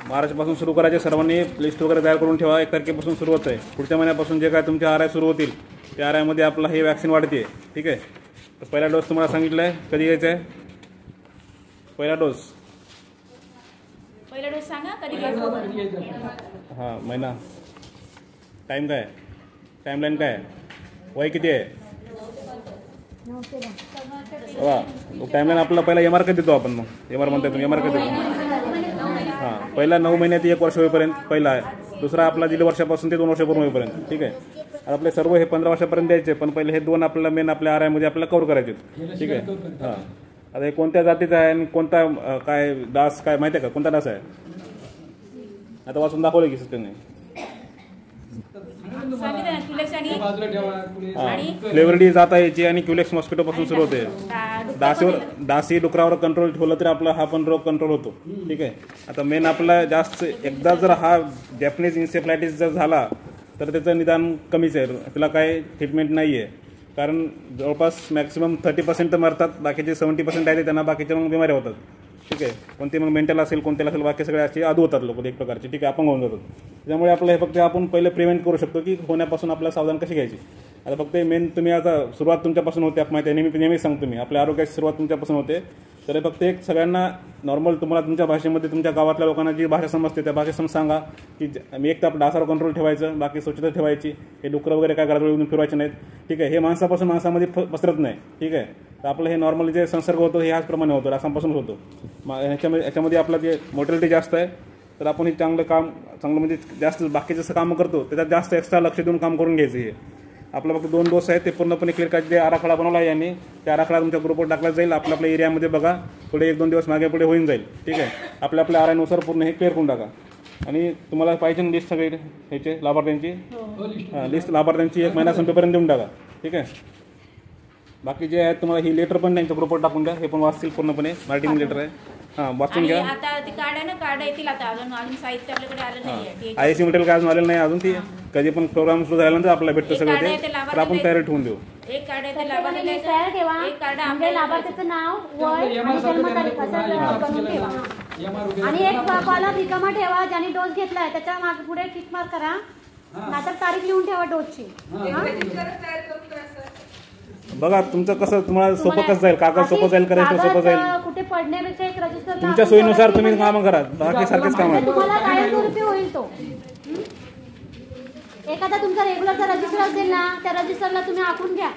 मार्चपासून सुरू करायचे. सर्वांनी लिस्ट वगैरे तयार करून ठेवा. 1 तारखेपासून सुरू होतं आहे. पुढच्या महिन्यापासून जे काय तुमचे RI सुरू होतील त्या RIमध्ये आपला हे वॅक्सिन वाढते. ठीक आहे. तर पहिला डोस तुम्हाला सांगितलं आहे कधी घ्यायचा आहे. पहिला डोस सांगा कधी घ्यायचा. हां महिना. टाईम काय, टाईमलाईन काय, वय किती आहे. वा टाईमलाईन आपला पहिला MR कधी देतो आपण. मग MR म्हणताय तुम्ही MR कधी देतो. हां पहिला 9 महिन्यात 1 वर्ष होईपर्यंत पहिला आहे. दुसरा आपला 1.5 वर्षापासून ते 2 वर्षापूर्ण होईपर्यंत. ठीक आहे. आपले सर्व हे 15 वर्षापर्यंत द्यायचे. पण पहिले हे 2 आपल्याला मेन आपल्या RIमध्ये आपल्याला कव्हर करायचे. ठीक आहे. हां आता हे कोणत्या जातीचा आहे आणि कोणता काय डास काय माहिती आहे का, कोणता डास आहे. आता वाचून दाखवलं की सिस्टमने. फ्लेवरिडी जात आहे याची आणि क्युलेक्स मॉस्किटो पासून सुरू होते. डासी डुकरावर कंट्रोल ठेवलं तर आपला हा पण रोग कंट्रोल होतो. ठीक आहे. आता मेन आपला जास्त एकदा जर हा जॅपनीज इन्सेफ्लायटिस जर झाला तर त्याचं निदान कमीच आहे. त्याला काय ट्रीटमेंट नाही आहे. कारण जवळपास मॅक्सिमम 30% तर मरतात. बाकीचे 70% राहिले त्यांना बाकीच्या मग बिमाऱ्या होतात. ठीक आहे. कोणते मग मेंटल असेल कोणत्याला असेल बाकी सगळे असे आदू होतात लोक एक प्रकारचे. ठीक आहे. आपण होऊन जातात. त्यामुळे आपलं हे फक्त आपण पहिले प्रिव्हेंट करू शकतो की होण्यापासून आपल्याला सावधान कशी घ्यायची. आता फक्त मेन तुम्ही आता सुरुवात तुमच्यापासून होते. माहिती आहे नेहमीच सांगतो मी आपल्या आरोग्याची सुरुवात तुमच्यापासून होते. तर फक्त एक सगळ्यांना नॉर्मल तुम्हाला तुमच्या भाषेमध्ये तुमच्या गावातल्या लोकांना जी भाषा समजते त्या भाषेत सांगा की मी एक तर डासावर कंट्रोल ठेवायचं, बाकी स्वच्छता ठेवायची, हे डुकरं वगैरे काय घराजवळ फिरवायचे नाहीत. ठीक आहे. हे माणसापासून माणसामध्ये पसरत नाही. ठीक आहे. तर आपलं हे नॉर्मल जे संसर्ग होतो हे ह्याचप्रमाणे होतो, डासांपासून होतो. ह्याच्यामध्ये आपलं जे मोर्टॅलिटी जास्त आहे. तर आपण हे चांगलं म्हणजे जास्त बाकीचं जसं कामं करतो त्याच्यात जास्त एक्स्ट्रा लक्ष देऊन काम करून घ्यायचं. हे आपलं फक्त 2 डोस आहेत ते पूर्णपणे क्लिअर करायचे. आराखडा बनवला आहे यांनी. त्या आराखडा तुमच्या ग्रुपवर टाकला जाईल. आपल्या एरियामध्ये बघा. पुढे 1-2 दिवस मागे पुढे होऊन जाईल. ठीक आहे. आपल्या RIनुसार पूर्ण हे क्लिअर करून टाका. आणि तुम्हाला पाहिजे ना लिस्ट सगळे ह्याचे लाभार्थ्यांची लिस्ट लाभार्थ्यांची 1 महिना संपेपर्यंत देऊन टाका. ठीक आहे. बाकी जे आहेत तुम्हाला ही लेटर पण त्यांच्या ग्रुपवर टाकून द्या. हे पण वाचतील पूर्णपणे. मराठी लेटर आहे. हां वाचून घ्या. आता ते कार्ड आहे ना, कार्ड येतील आता. अजून साहित्य आपल्याकडे आलं नाही. IC मटेरियल काय अजून आलेलं नाही अजून. ती कधी पण प्रोग्राम सुरू झाल्यानंतर आपल्याला भेटतं सगळं ते. तर आपण तयारी ठेवून देऊ. एक कार्ड आहे ते लाभार्थी ठेवा. एक कार्ड म्हणजे लाभार्थीचं नाव, वय, जन्मतारीख असं बनवून ठेवा. आणि एक कॉलम रिकामा ठेवा. ज्यांनी डोस घेतलाय त्याच्या मागे पुढे टिक मार्क करा. नाहीतर तारीख लिहून ठेवा डोसची. बघा तुमचं कसं तुम्हाला सोपं कसं जाईल. कागद सोपं जाईल करायचं सोपं जाईल. कुठे पडण्यापेक्षा एक रजिस्टर तुमच्या सोयीनुसार तुम्ही कामं करा. बाकी सारखेच काम आहे. तुम्हाला कायमस्वरूपी होईल तो. एखादा तुमचा रेग्युलरचा रजिस्टर असेल ना त्या रजिस्टरला तुम्ही आखून घ्या.